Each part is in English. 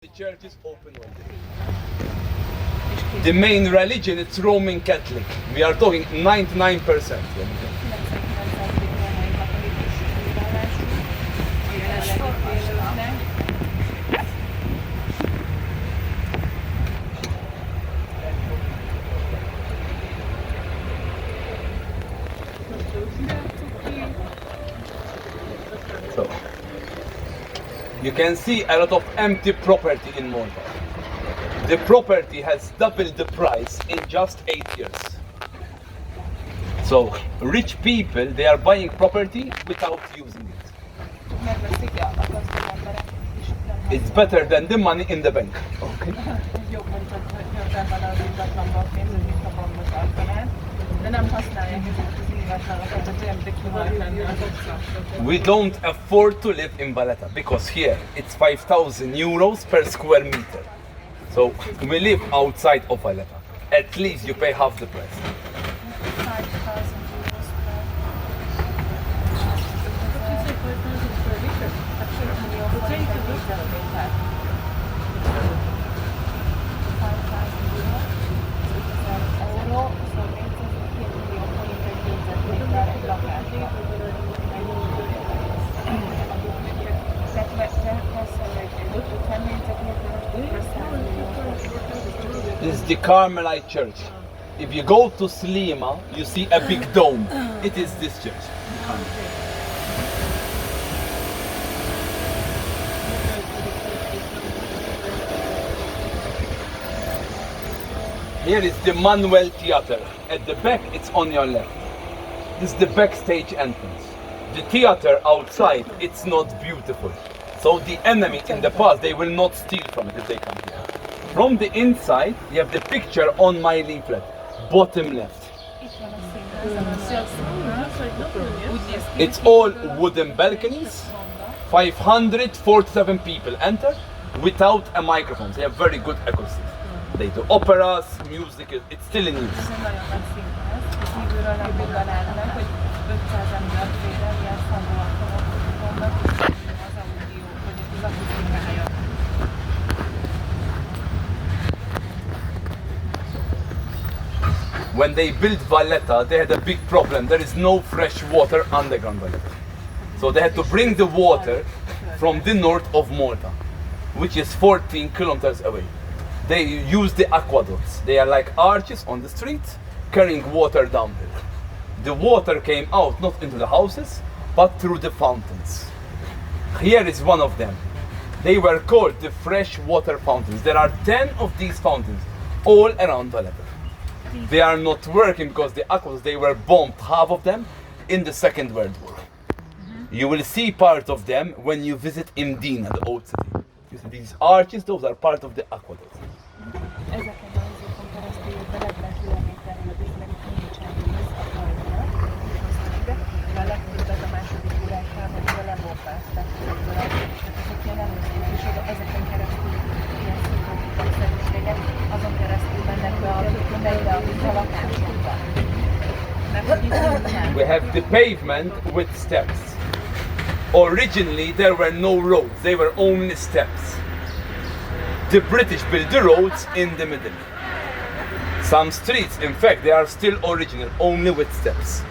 The church is open all day. The main religion is Roman Catholic. We are talking 99%. So, you can see a lot of empty property in Malta. The property has doubled the price in just 8 years. So, rich people, they are buying property without using it. It's better than the money in the bank. Okay? We don't afford to live in Valletta because here it's 5,000 euros per square meter. So we live outside of Valletta. At least you pay half the price. This is the Carmelite Church. If you go to Slima, you see a big dome. It is this church. Here is the Manuel Theater. At the back, it's on your left. This is the backstage entrance. The theater outside, it's not beautiful. So the enemy in the past, they will not steal from it if they come here. From the inside, you have the picture on my leaflet, bottom left. It's all wooden balconies. 547 people enter without a microphone. They have very good acoustics. They do operas, music, it's still in use. When they built Valletta, they had a big problem. There is no fresh water underground Valletta. So they had to bring the water from the north of Malta, which is 14 kilometers away. They use the aqueducts. They are like arches on the street, carrying water downhill. The water came out not into the houses, but through the fountains. Here is one of them. They were called the fresh water fountains. There are 10 of these fountains all around Valletta. They are not working because the aqueducts, they were bombed, half of them, in the Second World War. You will see part of them when you visit Mdina, the old city. You see these arches, those are part of the aqueducts. We have the pavement with steps. Originally there were no roads, they were only steps. The British built the roads in the middle. Some streets, in fact, they are still original, only with steps.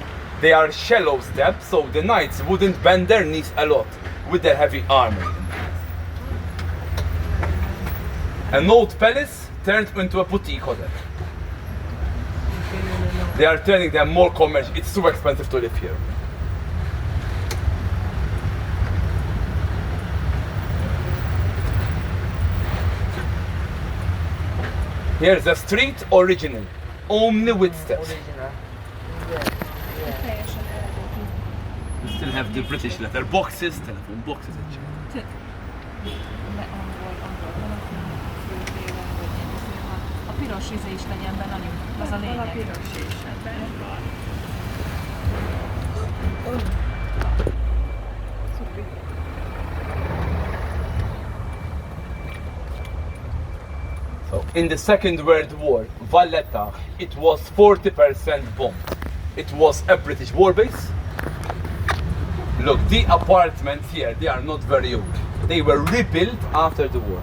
They are shallow steps, so the knights wouldn't bend their knees a lot with their heavy armor. An old palace turned into a boutique hotel. They are turning them more commercial. It's too expensive to live here. Here's a street original, only with steps. We still have the British letter boxes, telephone boxes, etc. Piros íze is legyen benne, az a lényeg. So, in the Second World War, Valletta, it was 40% bombed. It was a British war base. Look, the apartments here, they are not very old. They were rebuilt after the war.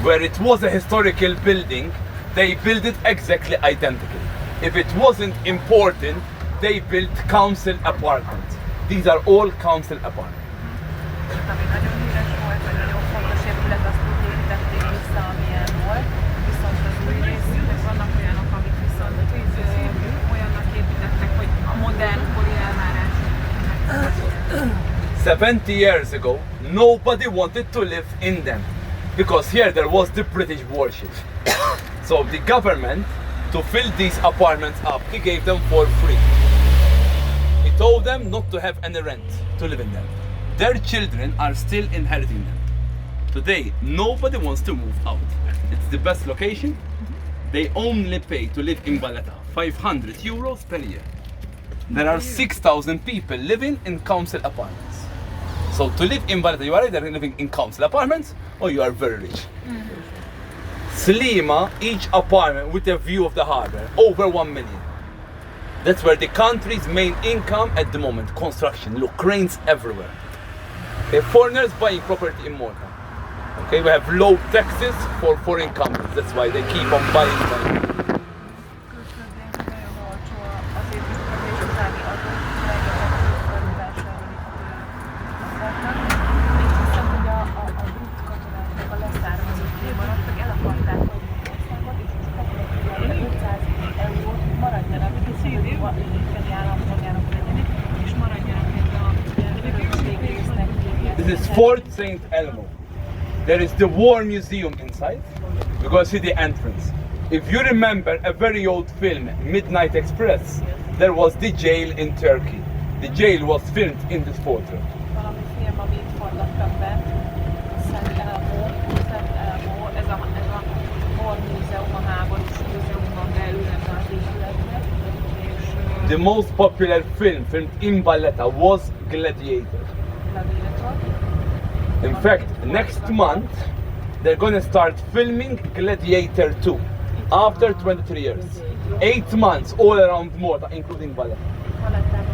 where it was a historical building, they built it exactly identical. If it wasn't important, they built council apartments. These are all council apartments. Ami nagyon híres volt, vagy nagyon fontos épület, azt úgy építették vissza, amilyen volt. Viszont az új részüknek vannak olyanok, amik viszont olyannak építettek, hogy a modern kori elvárások. 70 years ago, nobody wanted to live in them because here there was the British warship. So the government, to fill these apartments up, he gave them for free. He told them not to have any rent to live in them. Their children are still inheriting them. Today, nobody wants to move out. It's the best location. They only pay to live in Valletta 500 euros per year. There are 6,000 people living in council apartments. So to live in Valletta, you are either living in council apartments or you are very rich. Slima, each apartment with a view of the harbor, over 1 million. That's where the country's main income at the moment, construction. Look, cranes everywhere. Okay, foreigners buying property in Malta. Okay, we have low taxes for foreign companies. That's why they keep on buying. Külföldén nagyon olcsó az építkezés, utáni adók, rengeteg akarnak. Még hiszem, hogy a brit katonáknak a leszármazottjai maradtak, el akarták hagyni az országot, és most kapnak 500 eurót, maradjanak, hiszen a állampolgárok legyenek, és maradjanak egy a örökségrésznek. This is Fort St. Elmo. There is the War Museum inside. You're going to see the entrance. If you remember a very old film, Midnight Express, there was the jail in Turkey. The jail was filmed in this fortress. Valami film, amit forgattak be, Szent Elmo, ez a War Múzeum, a háborús múzeumban belül ebben az épületben, és The most popular film filmed in Valletta was Gladiator. Gladiator. In fact, next month, they're going to start filming Gladiator 2 after 23 years. 8 months all around Malta, including Valletta. Valettán